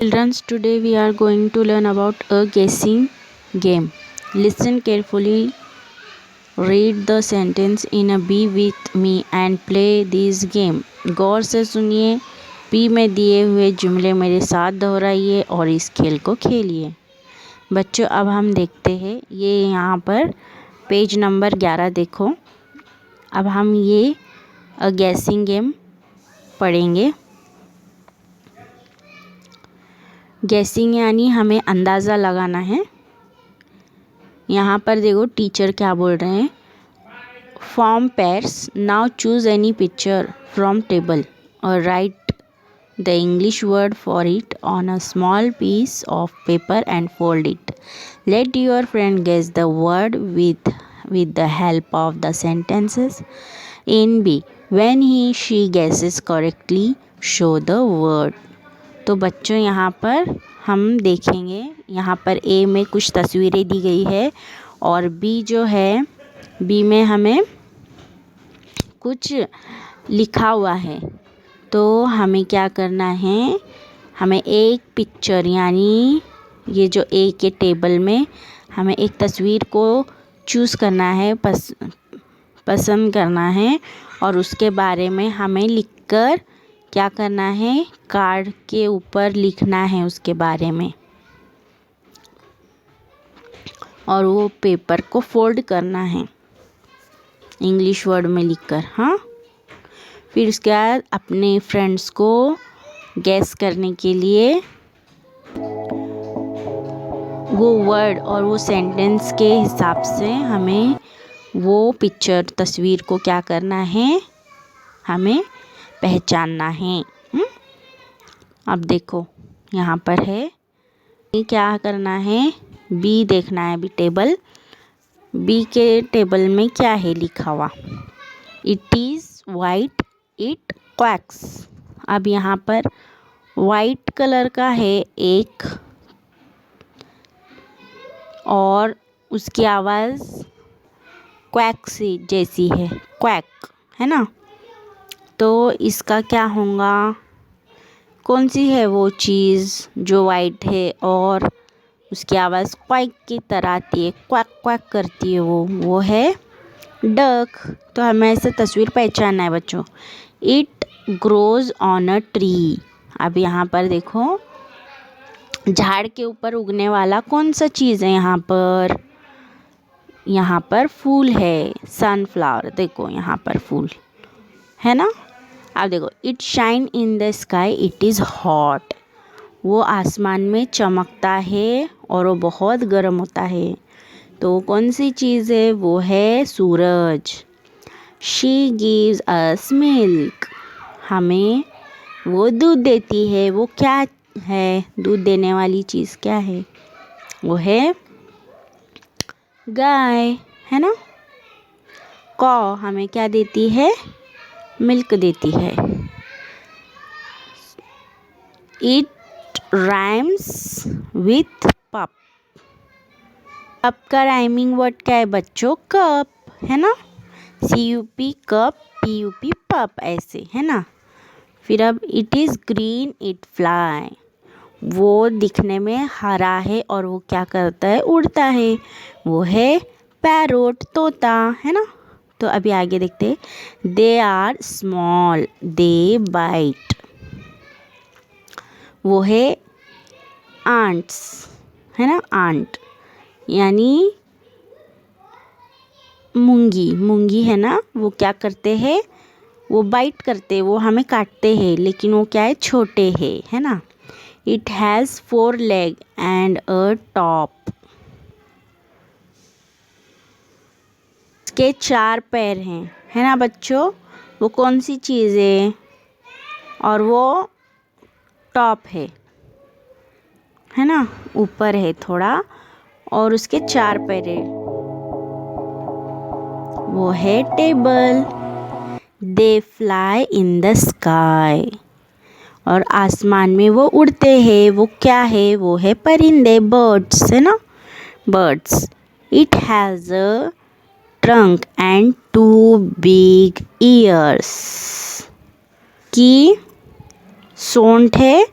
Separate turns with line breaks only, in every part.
Children, today we are going to learn about a guessing game. Listen carefully, read the sentence in a be with me and play this game. गौर से सुनिए, B में दिए हुए जुमले मेरे साथ दोहराइए और इस खेल को खेलिए। बच्चों, अब हम देखते हैं, ये यहाँ पर पेज नंबर 11 देखो। अब हम ये गैसिंग गेम पढ़ेंगे। गैसिंग यानी हमें अंदाज़ा लगाना है। यहाँ पर देखो टीचर क्या बोल रहे हैं। Form pairs, now choose any picture from table और write the English word for it on a small piece of paper and fold it. Let your friend guess the word with the help of the sentences in B. When she guesses correctly, show the word. तो बच्चों, यहाँ पर हम देखेंगे, यहाँ पर ए में कुछ तस्वीरें दी गई है और बी जो है, बी में हमें कुछ लिखा हुआ है। तो हमें क्या करना है, हमें एक पिक्चर यानी ये जो ए के टेबल में हमें एक तस्वीर को चूज़ करना है, पसंद करना है और उसके बारे में हमें लिखकर क्या करना है, कार्ड के ऊपर लिखना है उसके बारे में और वो पेपर को फोल्ड करना है इंग्लिश वर्ड में लिखकर। हाँ, फिर उसके बाद अपने फ्रेंड्स को गैस करने के लिए वो वर्ड और वो सेंटेंस के हिसाब से हमें वो पिक्चर तस्वीर को क्या करना है, हमें पहचानना है। अब देखो यहाँ पर है, क्या करना है, बी देखना है। बी टेबल, बी के टेबल में क्या है लिखा हुआ, it is white it quacks. अब यहाँ पर वाइट कलर का है एक और उसकी आवाज़ क्वैक से जैसी है, क्वैक है ना। तो इसका क्या होगा, कौन सी है वो चीज़ जो वाइट है और उसकी आवाज़ क्वैक की तरह आती है, क्वैक क्वैक करती है, वो है डक। तो हमें ऐसे तस्वीर पहचानना है बच्चों। It grows on a tree. अब यहाँ पर देखो, झाड़ के ऊपर उगने वाला कौन सा चीज़ है, यहाँ पर फूल है, सनफ्लावर। देखो यहाँ पर फूल है ना। अब देखो, it shine in the sky it is hot. वो आसमान में चमकता है और वो बहुत गर्म होता है। तो कौन सी चीज़ है, वो है सूरज। She gives us milk. हमें वो दूध देती है। वो क्या है, दूध देने वाली चीज़ क्या है, वो है गाय, है ना। कौ हमें क्या देती है, मिल्क देती है। इट राइम्स विथ पप। कप का राइमिंग वर्ड क्या है बच्चों, कप, है ना। CUP कप, PUP पप, ऐसे है ना। फिर अब it is green it fly. वो दिखने में हरा है और वो क्या करता है, उड़ता है, वो है पैरोट, तोता, है ना। तो अभी आगे देखते हैं। They are small they bite. वो है आंट्स, है ना, आंट यानी मूंगी है ना। वो क्या करते हैं, वो बाइट करते, वो हमें काटते हैं, लेकिन वो क्या है, छोटे है ना। It has 4 legs and a top. इसके 4 पैर हैं, है ना बच्चों। वो कौन सी चीज़ है, और वो टॉप है ना, ऊपर है थोड़ा, और उसके 4 पैर है, वो है table. They fly in the sky. और आसमान में वो उड़ते हैं, वो क्या है, वो है परिंदे, बर्ड्स, है ना, birds. It has a trunk and 2 big ears। की सोंठ है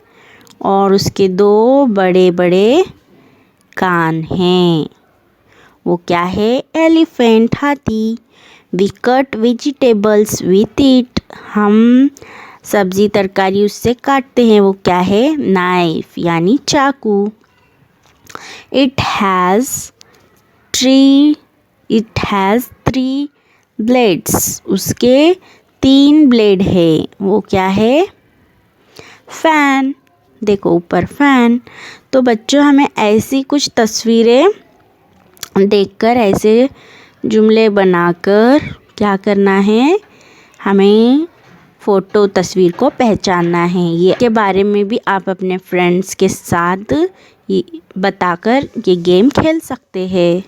और उसके 2 बड़े बड़े कान हैं। वो क्या है? एलिफेंट, हाथी। We cut vegetables with it, हम सब्जी तरकारी उससे काटते हैं। वो क्या है? नाइफ यानी चाकू। इट हैज़ 3 ब्लेड्स, उसके 3 ब्लेड है। वो क्या है? फैन। देखो ऊपर फैन। तो बच्चों हमें ऐसी कुछ तस्वीरें देखकर ऐसे जुमले बनाकर क्या करना है? हमें फ़ोटो तस्वीर को पहचानना है। ये के बारे में भी आप अपने फ्रेंड्स के साथ बताकर ये गेम खेल सकते हैं।